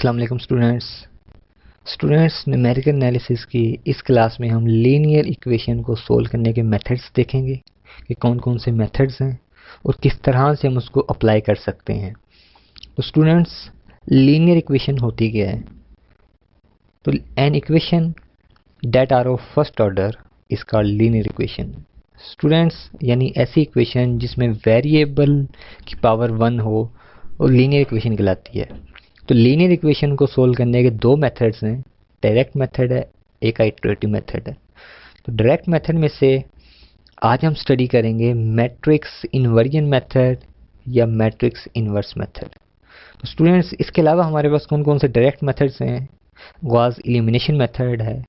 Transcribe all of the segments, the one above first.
अस्सलाम वालेकुम students numerical analysis की इस क्लास में हम लीनियर इक्वेशन को सोल्व करने के मेथड्स देखेंगे कि कौन कौन से मेथड्स हैं और किस तरह से हम उसको अप्लाई कर सकते हैं। तो स्टूडेंट्स, लीनियर इक्वेशन होती क्या है? तो an equation that are of first order is called linear equation. Students, यानी ऐसी इक्वेशन जिसमें वेरिएबल की पावर 1 हो और लीनियर इक्वेशन कहलाती है। तो लीनियर इक्वेशन को सोल्व करने के दो मेथड्स हैं, डायरेक्ट मेथड है, एक आइटरेटिव मेथड है। तो डायरेक्ट मेथड में से आज हम स्टडी करेंगे मैट्रिक्स इन्वर्जन मेथड या मैट्रिक्स इन्वर्स मेथड। तो स्टूडेंट्स, इसके अलावा हमारे पास कौन कौन से डायरेक्ट मेथड्स हैं? गॉस एलिमिनेशन मेथड है,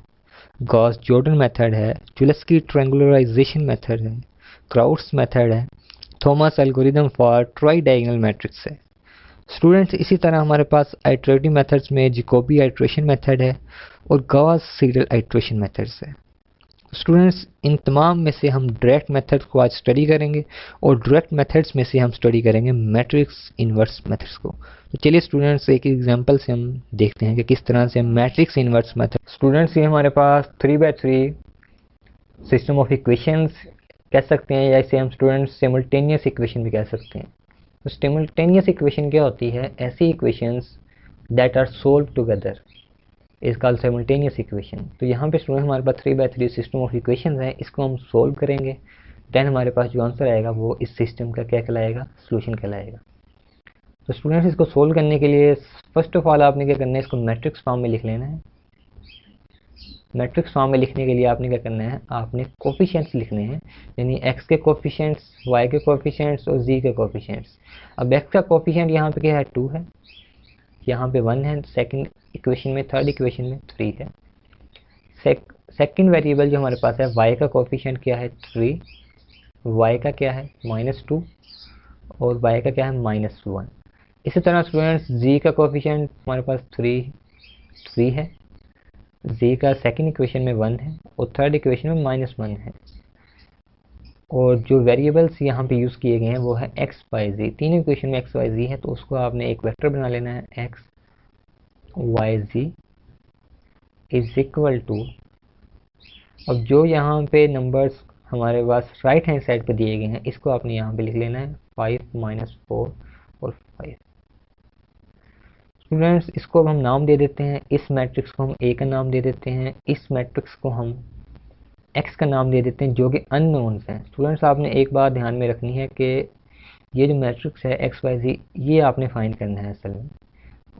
गॉस जॉर्डन मेथड है, चुलस्की ट्रायंगुलराइजेशन मेथड है, क्राउट्स मेथड है, Thomas algorithm for try diagonal matrix है। स्टूडेंट्स, इसी तरह हमारे पास आइटरेटिव मेथड्स में जैकोबी आइटरेशन मेथड है और गॉस सीडल आइटरेशन मेथड्स है। स्टूडेंट्स, इन तमाम में से हम डायरेक्ट मेथड्स को आज स्टडी करेंगे और डायरेक्ट मेथड्स में से हम स्टडी करेंगे मैट्रिक्स इन्वर्स मेथड्स को। तो चलिए स्टूडेंट्स, एक एग्जांपल से हम देखते हैं कि किस तरह से मैट्रिक्स इन्वर्स मेथड। स्टूडेंट्स, ये हमारे पास 3x3 सिस्टम ऑफ इक्वेशंस कह सकते हैं या इसे हम स्टूडेंट्स सिमुल्टेनियस इक्वेशन भी कह सकते हैं। तो सिमुल्टेनियस इक्वेशन क्या होती है? ऐसी equations that are solve together is called simultaneous equation. तो यहाँ पे स्टूडेंट हमारे पास 3x3 सिस्टम ऑफ इक्वेशंस है, इसको हम सोल्व करेंगे, देन हमारे पास जो आंसर आएगा वो इस सिस्टम का क्या कहलाएगा? सॉल्यूशन कहलाएगा। तो स्टूडेंट्स, इसको सोल्व करने के लिए फर्स्ट ऑफ ऑल आपने क्या करना है, इसको मैट्रिक्स फॉर्म में लिख लेना है। मैट्रिक्स फॉर्म में लिखने के लिए आपने क्या करना है, आपने कोफिशिएंट्स लिखने हैं, यानी x के कोफिशिएंट्स, y के कोफिशिएंट्स और z के कोफिशिएंट्स। अब x का कोफिशिएंट यहाँ पे क्या है? 2 है, यहाँ पे 1 है, सेकंड इक्वेशन में, थर्ड इक्वेशन में 3 है। सेकंड वेरिएबल जो हमारे पास है y का कोफिशिएंट क्या है? 3, y का क्या है? -2 और y का क्या है? -1। इसी तरह स्टूडेंट्स, z का कोफिशिएंट हमारे पास 3 है, z का सेकंड इक्वेशन में 1 है और थर्ड इक्वेशन में -1 है। और जो वेरिएबल्स यहाँ पे यूज़ किए गए हैं वो है x, y, z। तीन इक्वेशन में x, y, z है, तो उसको आपने एक वेक्टर बना लेना है, x, y, z is equal to. अब जो यहाँ पे नंबर्स हमारे पास राइट हैंड साइड पे दिए गए हैं, इसको आपने यहाँ पे लिख लेना है 5 - 4 और 5। स्टूडेंट्स, इसको अब हम नाम दे देते हैं, इस मैट्रिक्स को हम a का नाम दे देते हैं, इस मैट्रिक्स को हम x का नाम दे देते हैं, जो कि अननोन्स हैं। स्टूडेंट्स, आपने एक बात ध्यान में रखनी है कि ये जो मैट्रिक्स है x, y, z, ये आपने फाइंड करना है असल में,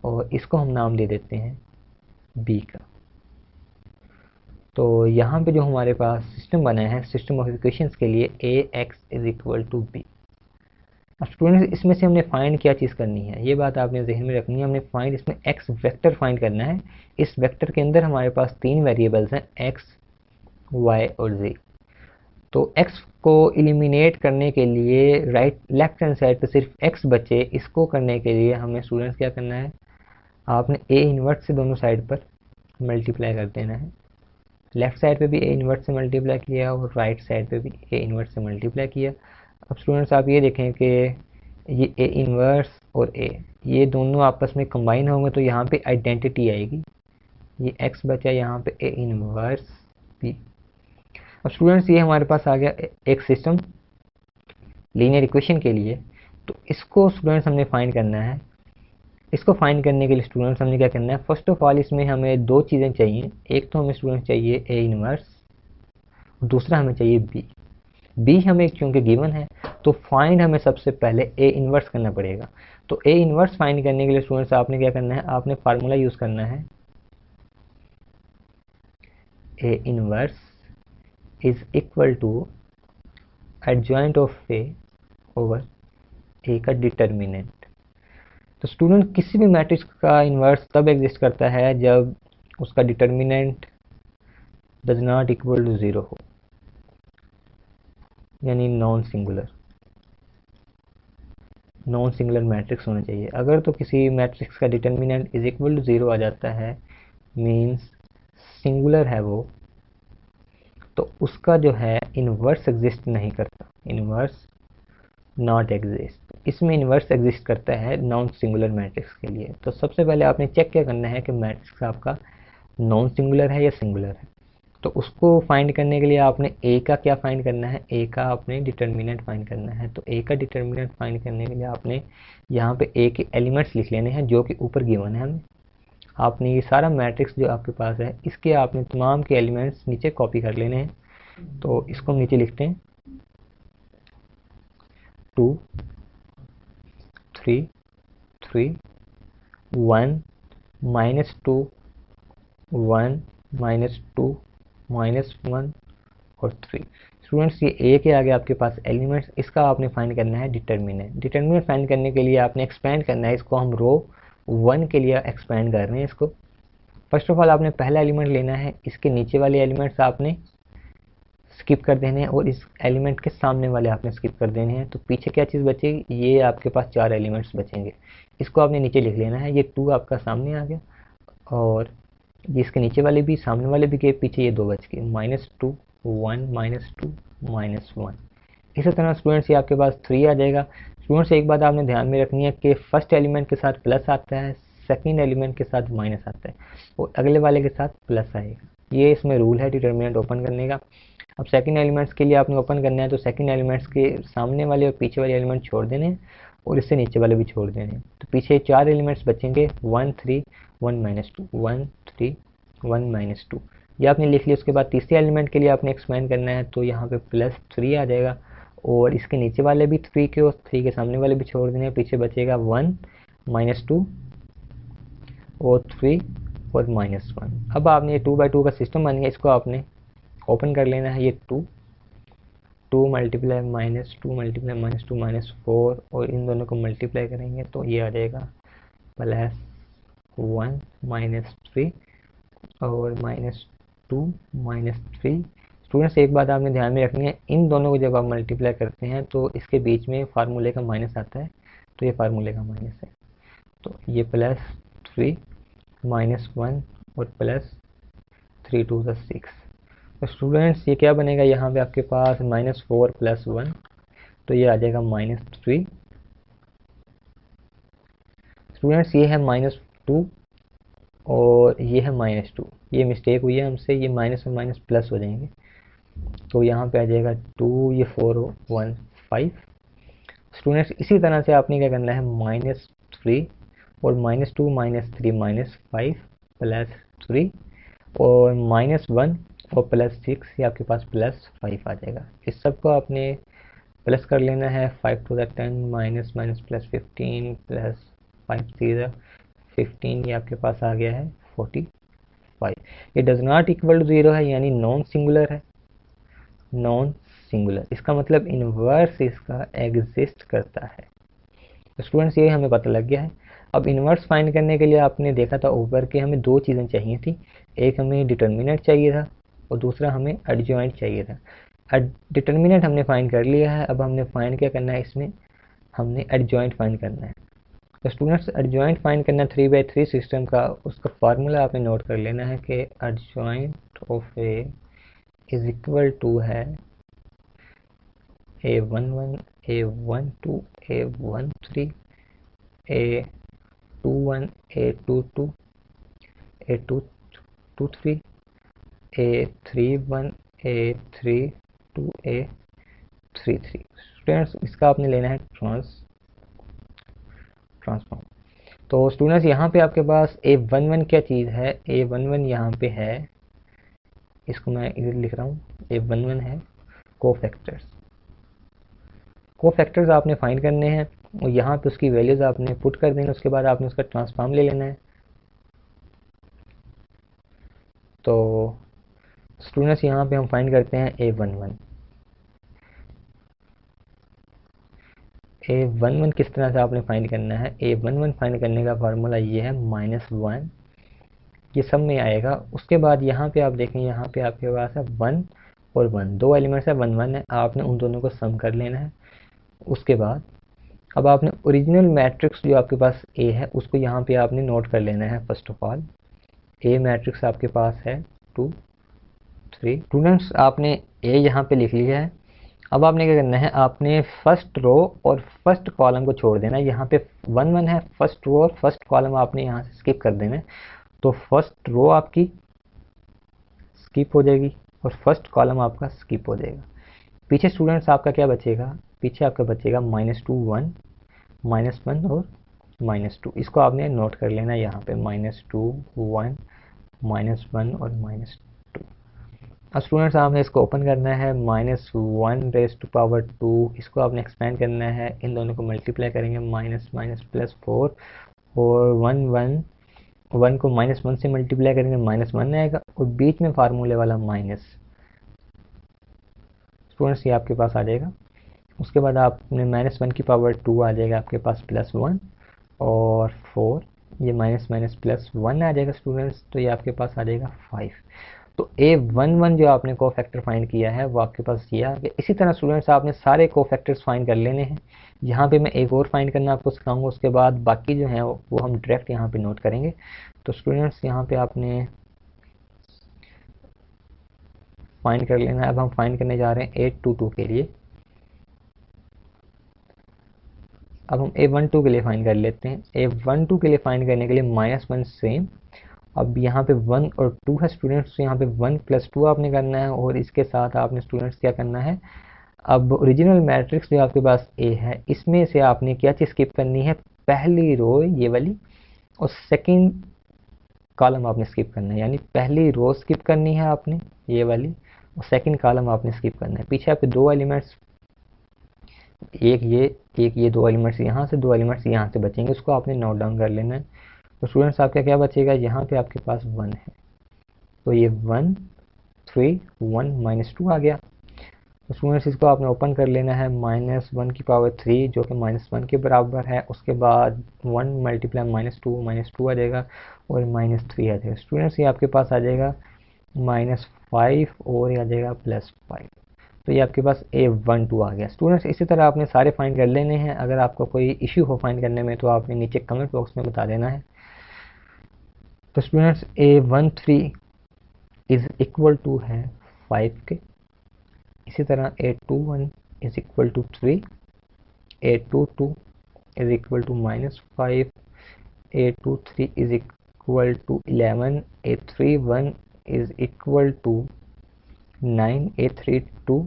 और इसको हम नाम दे देते हैं b का। तो यहाँ पे जो हमारे पास सिस्टम बना है, सिस्टम ऑफ इक्वेशंस के लिए ax is equal to b। अब स्टूडेंट्स, इसमें से हमने फाइंड क्या चीज़ करनी है, ये बात आपने जहन में रखनी है। हमने फाइंड इसमें x वेक्टर फाइंड करना है। इस वेक्टर के अंदर हमारे पास 3 वेरिएबल्स हैं, x, y और z। तो x को एलिमिनेट करने के लिए लेफ्ट हैंड साइड पे सिर्फ x बचे, इसको करने के लिए हमें स्टूडेंट्स क्या करना है, आपने a इन्वर्स से दोनों साइड पर मल्टीप्लाई कर देना है। लेफ्ट साइड पे भी a इन्वर्स से मल्टीप्लाई किया और राइट साइड पे भी a इन्वर्स से मल्टीप्लाई किया। अब स्टूडेंट्स, आप ये देखें कि ये a इन्वर्स और a, ये दोनों आपस में कंबाइन होंगे तो यहाँ पे आइडेंटिटी आएगी। ये x बचा, यहाँ पे a इन्वर्स b। अब स्टूडेंट्स, ये हमारे पास आ गया एक सिस्टम लीनियर इक्वेशन के लिए। तो इसको स्टूडेंट्स हमने फाइंड करना है। इसको फाइंड करने के लिए स्टूडेंट्स हमने क्या करना है, फर्स्ट ऑफ ऑल इसमें हमें दो चीज़ें चाहिए। एक तो हमें स्टूडेंट्स चाहिए a इन्वर्स, दूसरा हमें चाहिए b हमें चूंकि गिवन है, तो फाइंड हमें सबसे पहले a इन्वर्स करना पड़ेगा। तो a इन्वर्स फाइंड करने के लिए स्टूडेंट्स आपने क्या करना है, आपने फार्मूला यूज़ करना है, a inverse is equal to adjoint of a over a का डिटर्मिनेंट। तो स्टूडेंट, किसी भी मैट्रिक्स का इन्वर्स तब एग्जिस्ट करता है जब उसका determinant does not equal to 0 हो, यानी नॉन सिंगुलर मैट्रिक्स होना चाहिए। अगर तो किसी मैट्रिक्स का डिटर्मिनेंट इज इक्वल टू 0 आ जाता है, मींस सिंगुलर है वो, तो उसका जो है इन्वर्स एग्जिस्ट नहीं करता, इन्वर्स नॉट एग्जिस्ट। इसमें इन्वर्स एग्जिस्ट करता है नॉन सिंगुलर मैट्रिक्स के लिए। तो सबसे पहले आपने चेक क्या करना है कि मैट्रिक्स आपका नॉन सिंगुलर है या सिंगुलर है। तो उसको फाइंड करने के लिए आपने ए का क्या फाइंड करना है, ए का आपने डिटर्मिनेंट फाइंड करना है। तो ए का डिटर्मिनेंट फाइंड करने के लिए आपने यहाँ पे ए के एलिमेंट्स लिख लेने हैं जो कि ऊपर गिवन है हमें। आपने ये सारा मैट्रिक्स जो आपके पास है इसके आपने तमाम के एलिमेंट्स नीचे कॉपी कर लेने हैं। तो इसको हम नीचे लिखते हैं 2 3 3 1 -2 1 -2 -1 और 3। स्टूडेंट्स ये ए के आगे आपके पास एलिमेंट्स, इसका आपने फाइंड करना है डिटर्मिनेंट। डिटर्मिनेंट फाइंड करने के लिए आपने एक्सपेंड करना है, इसको हम रो 1 के लिए एक्सपेंड कर रहे हैं इसको। फर्स्ट ऑफ ऑल आपने पहला एलिमेंट लेना है, इसके नीचे वाले एलिमेंट्स आपने स्किप कर देने हैं और इस एलिमेंट के सामने वाले आपने स्किप कर देने हैं। तो पीछे क्या चीज़ बचेगी, ये आपके पास 4 एलिमेंट्स बचेंगे, इसको आपने नीचे लिख लेना है। ये 2 आपका सामने आ गया और ये इसके नीचे वाले भी, सामने वाले भी के पीछे ये 2 बच गए, -2 1 -2 -1। इसी तरह स्टूडेंट्स ये आपके पास 3 आ जाएगा। स्टूडेंट्स एक बात आपने ध्यान में रखनी है कि फर्स्ट एलिमेंट के साथ प्लस आता है, सेकंड एलिमेंट के साथ माइनस आता है और अगले वाले के साथ प्लस आएगा। ये इसमें रूल है डिटर्मिनेंट ओपन करने का। अब सेकंड एलिमेंट्स के लिए आपने ओपन करना है तो सेकंड एलिमेंट्स के सामने वाले और पीछे वाले एलिमेंट छोड़ देने हैं और इससे नीचे वाले भी छोड़ देने हैं। तो पीछे 4 एलिमेंट्स बचेंगे 1 3 1 -2 1 3 1 -2, ये आपने लिख लिया। उसके बाद तीसरे एलिमेंट के लिए आपने एक्सपेंड करना है तो यहाँ पे +3 आ जाएगा और इसके नीचे वाले भी 3 के और 3 के सामने वाले भी छोड़ देने हैं, पीछे बचेगा 1 -2 और 3 और -1। अब आपने ये 2/2 का सिस्टम बन गया, इसको आपने ओपन कर लेना है। ये 2 2 मल्टीप्लाई -2 मल्टीप्लाई -2 -4 और इन दोनों को मल्टीप्लाई करेंगे तो ये आ जाएगा +1 -3 और -2 -3। स्टूडेंट्स एक बात आपने ध्यान में रखनी है, इन दोनों को जब आप मल्टीप्लाई करते हैं तो इसके बीच में फार्मूले का माइनस आता है, तो ये फार्मूले का माइनस है। तो ये +3 -1 और +3 2 6। तो स्टूडेंट्स ये क्या बनेगा, यहाँ पे आपके पास -4 + 1 तो ये आ जाएगा -3। स्टूडेंट्स ये है -2 और ये है -2, ये मिस्टेक हुई है हमसे, ये माइनस और माइनस प्लस हो जाएंगे तो यहाँ पे आ जाएगा 2, ये 4 1 5। स्टूडेंट्स इसी तरह से आपने क्या करना है, -3 और -2 -3 -5 +3 और -1 और +6, ये आपके पास +5 आ जाएगा। इस सब को आपने प्लस कर लेना है। 5 to the 10 माइनस माइनस +15 +5 3 15, ये आपके पास आ गया है 45। ये डज नॉट इक्वल टू 0 है, यानी नॉन सिंगुलर है, नॉन सिंगुलर, इसका मतलब इनवर्स इसका एग्जिस्ट करता है। तो स्टूडेंट्स ये हमें पता लग गया है। अब इनवर्स फाइंड करने के लिए आपने देखा था ऊपर कि हमें 2 चीज़ें चाहिए थी, एक हमें डिटर्मिनेंट चाहिए था और दूसरा हमें एडजॉइंट चाहिए था। डिटर्मिनेंट हमने फाइंड कर लिया है, अब हमने फाइंड क्या करना है, इसमें हमने एडजॉइंट फाइंड करना है। तो स्टूडेंट्स एडजॉइंट फाइंड करना 3/3 सिस्टम का, उसका फार्मूला आपने नोट कर लेना है कि adjoint of A is equal to है A11 A12 A13 A21 A22 A223 A31 A32 A33। Students इसका आपने लेना है ट्रांसफॉर्म। तो स्टूडेंट्स यहाँ पे आपके पास A11 क्या चीज़ है, A11 यहाँ पे है, इसको मैं इधर लिख रहा हूँ, A11 है कोफैक्टर्स। कोफैक्टर्स आपने फाइंड करने हैं और यहाँ पे उसकी वैल्यूज़ आपने पुट कर देंगे, उसके बाद आपने उसका ट्रांसफॉर्म ले लेना है। तो स्टूडेंट्स यहाँ पे हम फाइंड करते हैं A11। A11 किस तरह से आपने फाइंड करना है, A11 फाइंड करने का फार्मूला ये है -1, ये सब में आएगा। उसके बाद यहाँ पे आप देखें, यहाँ पे आपके पास है 1 और 1, 2 एलिमेंट्स है, 1 1 है, आपने उन दोनों को सम कर लेना है। उसके बाद अब आपने ओरिजिनल मैट्रिक्स जो आपके पास A है उसको यहाँ पे आपने नोट कर लेना है। First of all A matrix आपके पास है 2 3। स्टूडेंट्स आपने A यहाँ पे लिख लिया है। अब आपने क्या करना है, आपने फर्स्ट रो और फर्स्ट कॉलम को छोड़ देना है। यहाँ पे 1 1 है, फर्स्ट रो और फर्स्ट कॉलम आपने यहाँ से स्किप कर देना है। तो फर्स्ट रो आपकी स्किप हो जाएगी और फर्स्ट कॉलम आपका स्किप हो जाएगा। पीछे स्टूडेंट्स आपका क्या बचेगा, पीछे आपका बचेगा -2 1 -1 और -2। इसको आपने नोट कर लेना है यहाँ पे, -2 1 -1 और -2। अब स्टूडेंट्स आपने इसको ओपन करना है, -1⁻², इसको आपने एक्सपेंड करना है, इन दोनों को मल्टीप्लाई करेंगे, माइनस माइनस +4 और 1 1 1 को -1 से मल्टीप्लाई करेंगे, -1 आएगा और बीच में फार्मूले वाला माइनस। स्टूडेंट्स ये आपके पास आ जाएगा। उसके बाद आपने -1⁻² आ जाएगा आपके पास, +1 और 4, ये माइनस माइनस +1 आ जाएगा स्टूडेंट्स, तो ये आपके पास आ जाएगा 5। तो A11 जो आपने कोफैक्टर फाइंड किया है वो आपके पास ये आ गया। इसी तरह स्टूडेंट्स आपने सारे कोफैक्टर्स फाइंड कर लेने हैं। यहाँ पे मैं एक और फाइंड करना आपको सिखाऊंगा, उसके बाद बाकी जो हैं वो हम डायरेक्ट यहाँ पे नोट करेंगे। तो स्टूडेंट्स यहाँ पे आपने फाइंड कर लेना है। अब हम फाइंड करने जा रहे हैं 822 के लिए। अब हम A12 के लिए फाइंड कर लेते हैं। A12 के लिए फाइंड करने के लिए -1 सेम। अब यहाँ पे 1 और 2 है स्टूडेंट्स, तो यहाँ पे 1 + 2 आपने करना है और इसके साथ आपने स्टूडेंट्स क्या करना है, अब ओरिजिनल मैट्रिक्स जो आपके पास A है इसमें से आपने क्या चीज़ स्किप करनी है, पहली रो ये वाली और सेकंड कॉलम आपने स्किप करना है। यानी पहली रो स्किप करनी है आपने ये वाली और सेकंड कॉलम आपने स्किप करना है। पीछे आपके दो एलिमेंट्स, एक ये दो एलिमेंट्स यहाँ से, दो एलिमेंट्स यहाँ से बचेंगे, उसको आपने नोट डाउन कर लेना है। तो स्टूडेंट्स आपका क्या बचेगा, यहाँ पे आपके पास 1 है, तो ये 1 3 1 -2 आ गया। तो स्टूडेंट्स इसको आपने ओपन कर लेना है, -1⁻³ जो कि -1 के बराबर है। उसके बाद 1 × -2 आ जाएगा और -3 आ जाएगा। स्टूडेंट्स ये आपके पास आ जाएगा -5 और ये आ जाएगा +5। तो ये आपके पास A12 आ गया। स्टूडेंट्स इसी तरह आपने सारे फाइंड कर लेने हैं। अगर आपका कोई इश्यू हो फाइंड करने में तो आपने नीचे कमेंट बॉक्स में बता देना है। तो students A13 is equal to है 5 के। इसी तरह A21 is equal to 3, A22 is equal to -5, A23 is equal to 11, A31 is equal to 9, A32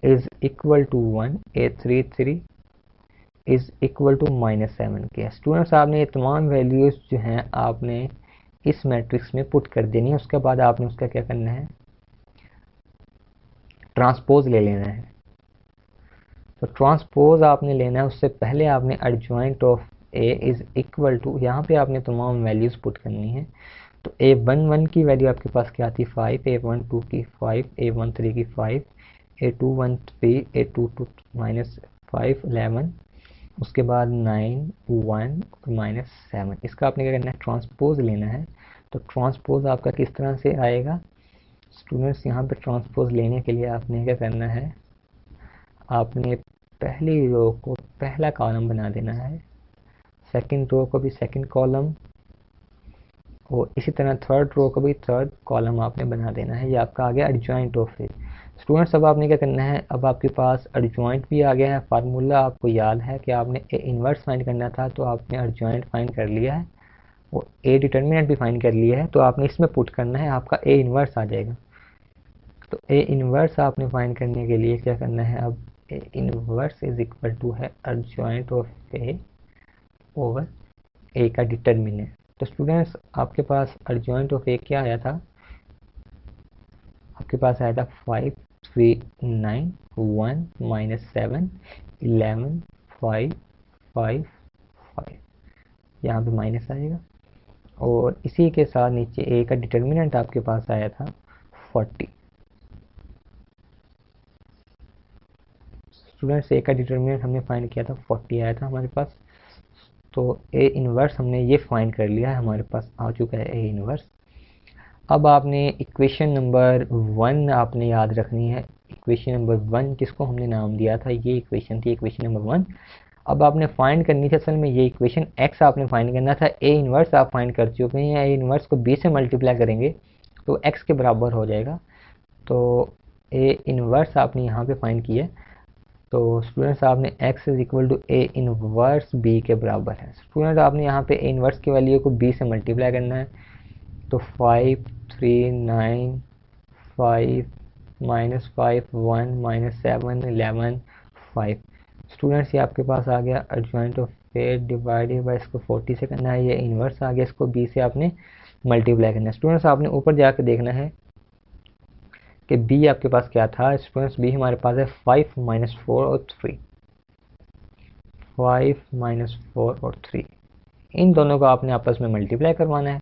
is equal to 1, A33 is equal to -7 के। स्टूडेंट्स आपने ये तमाम वैल्यूज जो हैं आपने इस मैट्रिक्स में पुट कर देनी है। उसके बाद आपने उसका क्या करना है, ट्रांसपोज ले लेना है। तो ट्रांसपोज आपने लेना है, उससे पहले आपने adjoint of A is equal to, यहाँ पे आपने तमाम वैल्यूज पुट करनी है। तो A11 की वैल्यू आपके पास क्या आती है 5, A12 की 5, A13 की 5, A21 3, A22 -5 11, उसके बाद 9 1 -7। इसका आपने क्या करना है, ट्रांसपोज लेना है। तो ट्रांसपोज आपका किस तरह से आएगा स्टूडेंट्स, यहाँ पे ट्रांसपोज लेने के लिए आपने क्या करना है, आपने पहली रो को पहला कॉलम बना देना है, सेकंड रो को भी सेकंड कॉलम और इसी तरह थर्ड रो को भी थर्ड कॉलम आपने बना देना है। ये आपका आ गया एडजॉइंट ऑफ ए। स्टूडेंट्स अब आपने क्या करना है, अब आपके पास एडजॉइंट भी आ गया है। फार्मूला आपको याद है कि आपने ए इन्वर्स फाइंड करना था, तो आपने एडजॉइंट फाइंड कर लिया है और ए डिटर्मिनेंट भी फाइंड कर लिया है। तो आपने इसमें पुट करना है, आपका ए इन्वर्स आ जाएगा। तो ए इन्वर्स आपने फाइंड करने के लिए क्या करना है, अब A inverse is equal to है एडजॉइंट ऑफ ए ओवर ए का डिटर्मिनेंट। तो स्टूडेंट्स आपके पास एडजॉइंट ऑफ ए क्या आया था, आपके पास आया था 5 3 9 1 -7 11 5 5 5, यहाँ पे माइनस आएगा और इसी के साथ नीचे ए का डिटर्मिनेंट आपके पास आया था 40। स्टूडेंट्स ए का डिटर्मिनेंट हमने फाइंड किया था 40 आया था हमारे पास। तो ए इन्वर्स हमने ये फाइंड कर लिया है, हमारे पास आ चुका है ए इन्वर्स। अब आपने इक्वेशन नंबर 1 आपने याद रखनी है। इक्वेशन नंबर 1 जिसको हमने नाम दिया था, ये इक्वेशन थी इक्वेशन नंबर 1। अब आपने फाइंड करनी थी असल में ये इक्वेशन x आपने फाइंड करना था। ए इन्वर्स आप फाइंड कर चुके हैं, ए इन्वर्स को b से मल्टीप्लाई करेंगे तो x के बराबर हो जाएगा। तो ए इनवर्स आपने यहाँ पे फाइंड किया है, तो स्टूडेंट्स आपने x is equal to A inverse b के बराबर है। स्टूडेंट आपने यहाँ पे ए इनवर्स की वैल्यू को b से मल्टीप्लाई करना है, तो 5 3 9 5 -5 1 -7 11 5। स्टूडेंट्स ये आपके पास आ गया adjoint of A divided by, इसको 40 से करना है, ये इनवर्स आ गया, इसको b से आपने मल्टीप्लाई करना है। स्टूडेंट्स आपने ऊपर जाकर देखना है कि b आपके पास क्या था। स्टूडेंट्स b हमारे पास है 5 -4 और 3, 5 -4 और 3, इन दोनों को आपने आपस में मल्टीप्लाई करवाना है,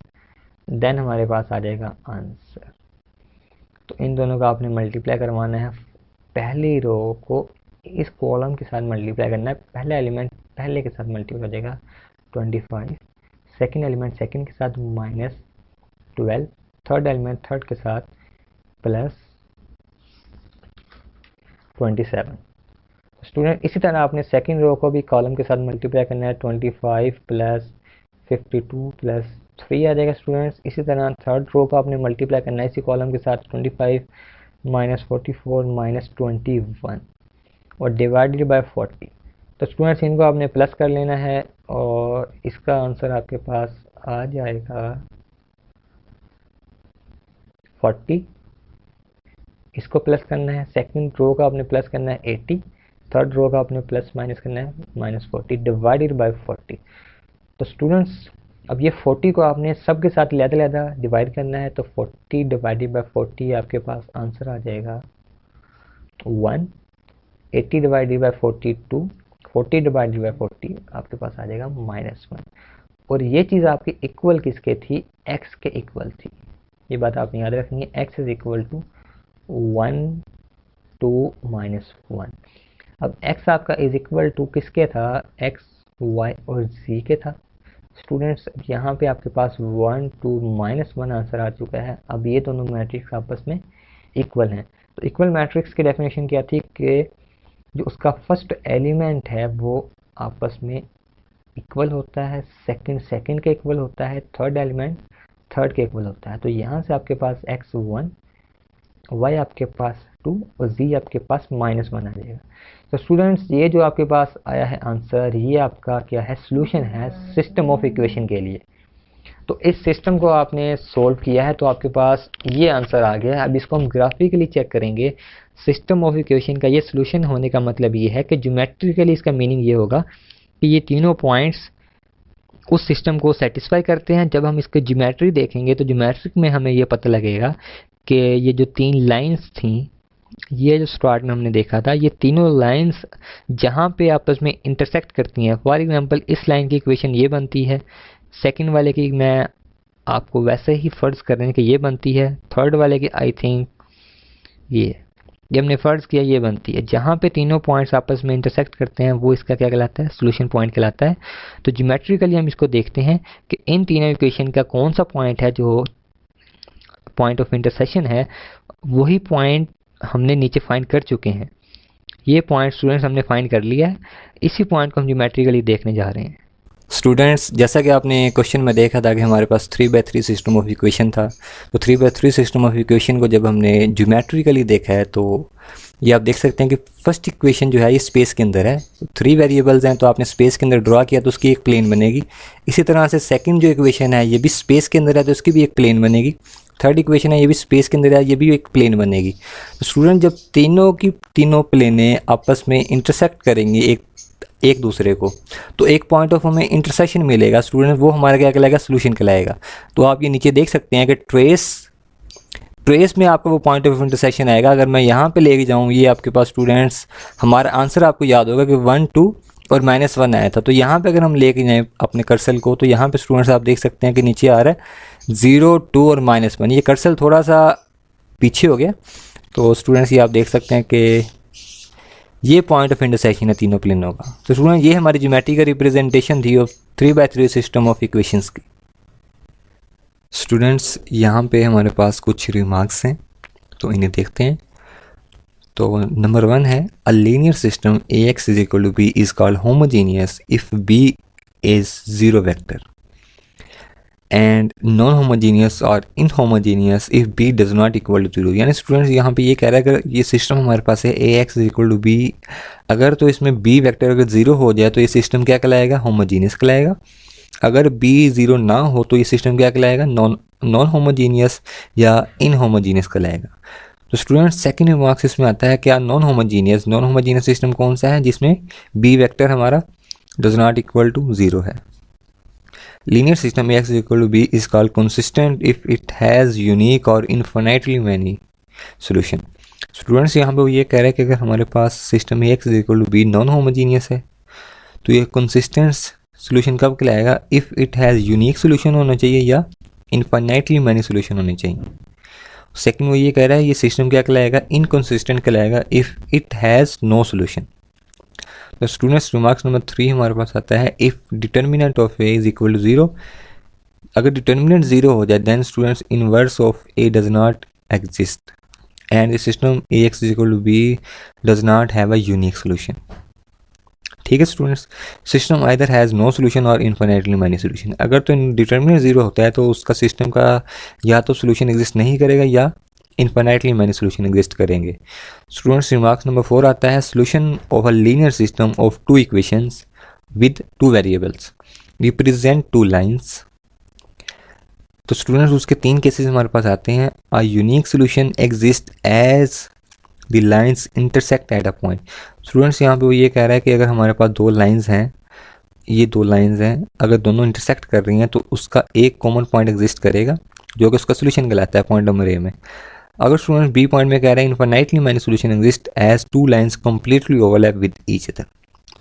देन हमारे पास आ जाएगा आंसर। तो इन दोनों का आपने मल्टीप्लाई करवाना है, पहली रो को इस कॉलम के साथ मल्टीप्लाई करना है, पहला एलिमेंट पहले के साथ मल्टीप्लाई हो जाएगा 25, सेकंड एलिमेंट सेकंड के साथ -12, थर्ड एलिमेंट थर्ड के साथ +27। स्टूडेंट इसी तरह आपने सेकंड रो को भी कॉलम के साथ मल्टीप्लाई करना है, 25 + 52 + 3 आ जाएगा। स्टूडेंट्स इसी तरह थर्ड रो को आपने मल्टीप्लाई करना है इसी कॉलम के साथ, 25 -44 -21 और डिवाइडेड बाय 40। तो स्टूडेंट्स इनको आपने प्लस कर लेना है और इसका आंसर आपके पास आ जाएगा 40। इसको प्लस करना है, सेकंड रो का आपने प्लस करना है 80, थर्ड रो का आपने प्लस माइनस करना है -40 डिवाइडेड बाय 40। तो स्टूडेंट्स अब ये 40 को आपने सब के साथ लहदा डिवाइड करना है, तो 40 डिवाइडेड बाय 40 आपके पास आंसर आ जाएगा 1। 80 डिवाइडेड बाय 42, 40 डिवाइडेड बाय 40 आपके पास आ जाएगा -1। और ये चीज़ आपकी इक्वल किसके थी, x के इक्वल थी, ये बात आपने याद रखनी है। x is equal to 1 2 -1। अब x आपका इज इक्वल टू किसके था, x y और z के था। स्टूडेंट्स यहाँ पे आपके पास 1 2 -1 आंसर आ चुका है। अब ये दोनों मैट्रिक्स आपस में इक्वल हैं। तो इक्वल मैट्रिक्स की डेफिनेशन क्या थी कि जो उसका फर्स्ट एलिमेंट है वो आपस में इक्वल होता है, सेकंड के इक्वल होता है, थर्ड एलिमेंट थर्ड के इक्वल होता है। तो यहाँ से आपके पास x 1, y आपके पास 2 और z आपके पास -1 आ जाएगा। तो स्टूडेंट्स ये जो आपके पास आया है आंसर, ये आपका क्या है, सॉल्यूशन है सिस्टम ऑफ इक्वेशन के लिए। तो इस सिस्टम को आपने सोल्व किया है तो आपके पास ये आंसर आ गया है। अब इसको हम ग्राफिकली चेक करेंगे। सिस्टम ऑफ इक्वेशन का ये सॉल्यूशन होने का मतलब ये है कि ज्योमेट्रिकली इसका मीनिंग ये होगा कि ये तीनों पॉइंट्स उस सिस्टम को सेटिस्फाई करते हैं। जब हम इसके ज्योमेट्री देखेंगे तो ज्योमेट्रिक में हमें ये पता लगेगा कि ये जो तीन लाइंस थी, ये जो स्टार्ट में हमने देखा था, ये तीनों लाइंस जहाँ पे आपस में इंटरसेक्ट करती हैं, फॉर एग्जांपल इस लाइन की इक्वेशन ये बनती है, सेकंड वाले की मैं आपको वैसे ही फर्ज कर रहे हैं कि ये बनती है, थर्ड वाले की आई थिंक ये हमने फर्ज किया ये बनती है। जहाँ पे तीनों पॉइंट्स आपस में इंटरसेक्ट करते हैं वो इसका क्या कहलाता है, सॉल्यूशन पॉइंट कहलाता है। तो ज्योमेट्रिकली हम इसको देखते हैं कि इन तीनों इक्वेशन का कौन सा पॉइंट है जो पॉइंट ऑफ इंटरसेक्शन है। वही पॉइंट हमने नीचे फाइंड कर चुके हैं। ये पॉइंट स्टूडेंट्स हमने फाइंड कर लिया है, इसी पॉइंट को हम ज्योमेट्रिकली देखने जा रहे हैं। स्टूडेंट्स जैसा कि आपने क्वेश्चन में देखा था कि हमारे पास 3/3 सिस्टम ऑफ इक्वेशन था। तो 3/3 सिस्टम ऑफ इक्वेशन को जब हमने ज्योमेट्रिकली देखा है तो ये आप देख सकते हैं कि फर्स्ट इक्वेशन जो है ये स्पेस के अंदर है। 3 वेरिएबल्स हैं तो आपने स्पेस के अंदर ड्रा किया तो उसकी एक प्लेन बनेगी। इसी तरह से सेकंड जो इक्वेशन है ये भी स्पेस के अंदर है तो उसकी भी एक प्लेन बनेगी। थर्ड इक्वेशन है ये भी स्पेस के अंदर है, ये भी एक प्लेन बनेगी। तो स्टूडेंट जब तीनों की तीनों प्लेनें आपस में इंटरसेक्ट करेंगे एक दूसरे को तो एक पॉइंट ऑफ हमें इंटरसेक्शन मिलेगा स्टूडेंट, वो हमारा क्या कहलाएगा, सॉल्यूशन कहलाएगा। तो आप ये नीचे देख सकते हैं कि ट्रेस में आपका वो पॉइंट ऑफ इंटरसेक्शन आएगा। अगर मैं यहाँ पे लेके जाऊँ ये आपके पास स्टूडेंट्स हमारा आंसर आपको याद होगा कि 1 2 और -1 आया था। तो यहाँ पे अगर हम लेके जाएँ अपने कर्सल को तो यहाँ पे स्टूडेंट्स आप देख सकते हैं कि नीचे आ रहा है 0 2 और -1। ये कर्सल थोड़ा सा पीछे हो गया तो स्टूडेंट्स ये आप देख सकते हैं कि ये पॉइंट ऑफ इंटरसेक्शन है तीनों प्लेनों का। तो स्टूडेंट ये हमारी ज्योमेट्री का रिप्रेजेंटेशन थी ऑफ 3/3 सिस्टम ऑफ इक्वेशंस की। स्टूडेंट्स यहाँ पे हमारे पास कुछ रिमार्क्स हैं तो इन्हें देखते हैं। तो नंबर 1 है a linear system AX = B is called homogeneous if B is 0 vector. And non homogeneous और inhomogeneous if B does not equal to zero. यानी स्टूडेंट्स यहाँ पे ये कह रहा है अगर ये सिस्टम हमारे पास है A X is equal to B, अगर तो इसमें बी वेक्टर अगर ज़ीरो हो जाए तो ये सिस्टम क्या कहलाएगा, होमोजीनियस कहलाएगा। अगर बी ज़ीरो ना हो तो ये सिस्टम क्या कहलाएगा, नॉन होमोजीनियस या इनहोमोजीनियस कहलाएगा। तो स्टूडेंट्स सेकंड रिमार्क्स इसमें आता है क्या, नॉन होमोजीनियस सिस्टम कौन सा है जिसमें बी वेक्टर हमारा does not equal to zero है। Linear system Ax is equal to b is called consistent if it has unique or infinitely many solution। Students यहाँ पे वो ये कह रहे हैं कि अगर हमारे पास system Ax is equal to b non homogeneous है तो ये कंसिस्टेंट सोल्यूशन कब कहलाएगा, if it has unique solution होना चाहिए या इनफाइनाइटली मैनी सोल्यूशन होने चाहिए। सेकंड वो ये कह रहा है ये सिस्टम क्या कहलाएगा, इनकंसिस्टेंट कहलाएगा if it has no solution. तो स्टूडेंट्स रिमार्क्स नंबर 3 हमारे पास आता है if determinant of A is equal to zero, अगर डिटर्मिनेंट ज़ीरो हो जाए then students inverse of A does not exist and the system A X is equal to B does not have a unique solution. ठीक है students, system either has no solution और infinitely many solution. अगर तो determinant zero होता है तो उसका system का या तो सोल्यूशन एग्जिस्ट नहीं करेगा या इन्फिनिटली मैनी सोल्यूशन एग्जिस्ट करेंगे। स्टूडेंट्स रिमार्क्स नंबर 4 आता है solution of a linear system of two equations with two variables represent two lines. तो स्टूडेंट्स उसके 3 केसेस हमारे पास आते हैं। A unique solution exist as the lines intersect at a point. Students यहाँ पे वो ये कह रहा है कि अगर हमारे पास दो लाइंस हैं, ये दो लाइंस हैं, अगर दोनों इंटरसेक्ट कर रही हैं तो उसका एक कॉमन पॉइंट एग्जिस्ट करेगा जो कि उसका सोल्यूशन कहलाता है पॉइंट नंबर ए में। अगर स्टूडेंट बी पॉइंट में कह रहे हैं infinitely many solution exist as two lines completely overlap with each other.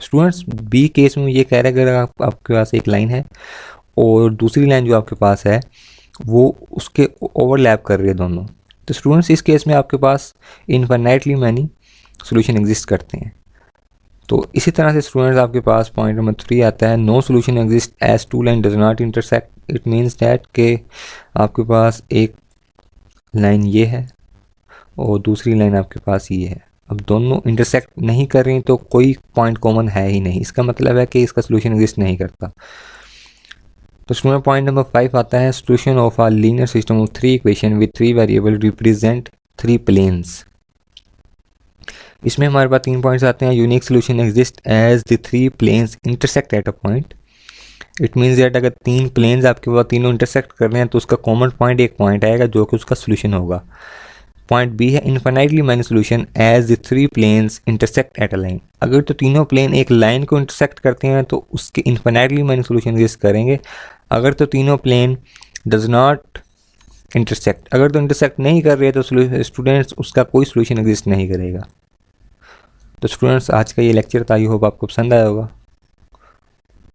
Students B case में ये कह रहा है अगर आपके पास एक लाइन है और दूसरी लाइन जो आपके पास है वो उसके ओवरलैप कर रही है दोनों, तो स्टूडेंट्स इस केस में आपके पास इन्फिनिटली मैनी सोल्यूशन एग्जिस्ट करते हैं। तो इसी तरह से स्टूडेंट्स आपके पास पॉइंट नंबर 3 आता है no solution exist as two line does not intersect. It means that के आपके पास एक लाइन ये है और दूसरी लाइन आपके पास ये है, अब दोनों इंटरसेक्ट नहीं कर रही तो कोई पॉइंट कॉमन है ही नहीं, इसका मतलब है कि इसका सोल्यूशन एग्जिस्ट नहीं करता। तो स्टूडेंट पॉइंट नंबर 5 आता है solution of a linear system of 3 equation with 3 variable represent 3 planes. इसमें हमारे पास 3 पॉइंट्स आते हैं। Unique solution exist as the 3 planes intersect at a point. It means that अगर 3 प्लेन्स आपके पास तीनों इंटरसेक्ट कर रहे हैं तो उसका कॉमन पॉइंट एक पॉइंट आएगा जो कि उसका सोल्यूशन होगा। पॉइंट बी है infinitely many solution as the 3 planes intersect at a line. अगर तो तीनों प्लेन एक लाइन को इंटरसेक्ट करते हैं तो उसके इन्फिनिटली मैनी सोल्यूशन एग्जिस्ट करेंगे। अगर तो तीनों प्लेन डज नॉट इंटरसेक्ट, अगर तो इंटरसेक्ट नहीं कर रहे तो स्टूडेंट्स उसका कोई सोल्यूशन एग्जिस्ट नहीं करेगा। तो स्टूडेंट्स आज का ये लेक्चर था, आई होप आपको पसंद आया होगा।